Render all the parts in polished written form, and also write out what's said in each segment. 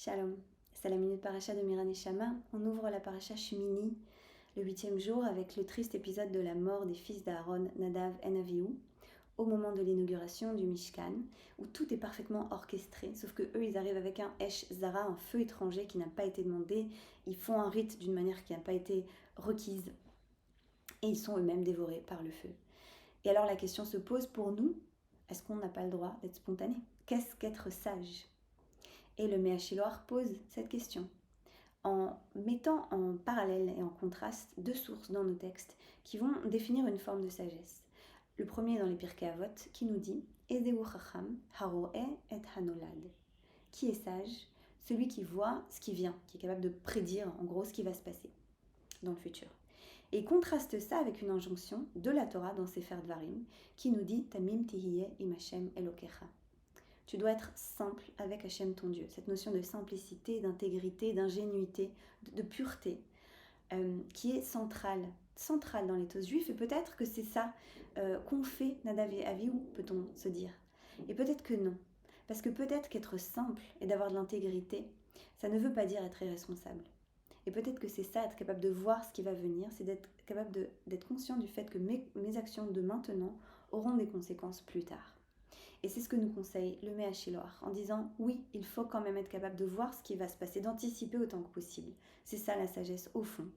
Shalom, c'est la minute paracha de Miran Neshama. On ouvre la paracha Shmini, le 8e jour, avec le triste épisode de la mort des fils d'Aaron, Nadav et Avihu, au moment de l'inauguration du Mishkan, où tout est parfaitement orchestré, sauf que eux ils arrivent avec un Esh Zara, un feu étranger qui n'a pas été demandé, ils font un rite d'une manière qui n'a pas été requise, et ils sont eux-mêmes dévorés par le feu. Et alors la question se pose pour nous, est-ce qu'on n'a pas le droit d'être spontané? Qu'est-ce qu'être sage? Et le Méachiloar pose cette question en mettant en parallèle et en contraste deux sources dans nos textes qui vont définir une forme de sagesse. Le premier est dans les Pirkei Avot qui nous dit Ezeu chacham haroe et hanolad. Qui est sage? Celui qui voit ce qui vient, qui est capable de prédire en gros ce qui va se passer dans le futur. Et il contraste ça avec une injonction de la Torah dans Sefer Dvarim qui nous dit Tamim tihiyeh im Hashem Elokecha. Tu dois être simple avec Hachem ton Dieu. Cette notion de simplicité, d'intégrité, d'ingénuité, de pureté, qui est centrale dans l'éthos juif. Et peut-être que c'est ça qu'ont fait Nadav et Avihu, peut-on se dire. Et peut-être que non. Parce que peut-être qu'être simple et d'avoir de l'intégrité, ça ne veut pas dire être irresponsable. Et peut-être que c'est ça, être capable de voir ce qui va venir, c'est d'être capable d'être conscient du fait que mes actions de maintenant auront des conséquences plus tard. Et c'est ce que nous conseille le Méachiloar, en disant oui, il faut quand même être capable de voir ce qui va se passer, d'anticiper autant que possible. C'est ça la sagesse au fond.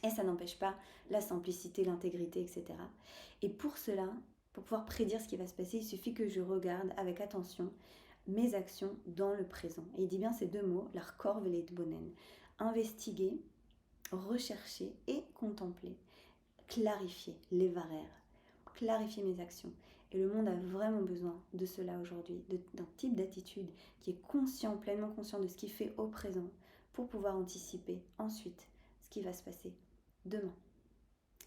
Et ça n'empêche pas la simplicité, l'intégrité, etc. Et pour cela, pour pouvoir prédire ce qui va se passer, il suffit que je regarde avec attention mes actions dans le présent. Et il dit bien ces deux mots, l'Arkor velet bonen. Investiguer, rechercher et contempler. Clarifier, l'évarer. Clarifier mes actions. Et le monde a vraiment besoin de cela aujourd'hui, d'un type d'attitude qui est conscient, pleinement conscient de ce qu'il fait au présent pour pouvoir anticiper ensuite ce qui va se passer demain.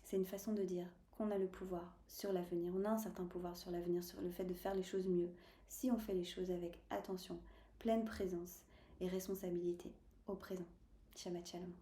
C'est une façon de dire qu'on a le pouvoir sur l'avenir. On a un certain pouvoir sur l'avenir, sur le fait de faire les choses mieux, si on fait les choses avec attention, pleine présence et responsabilité au présent. Shabbat Shalom.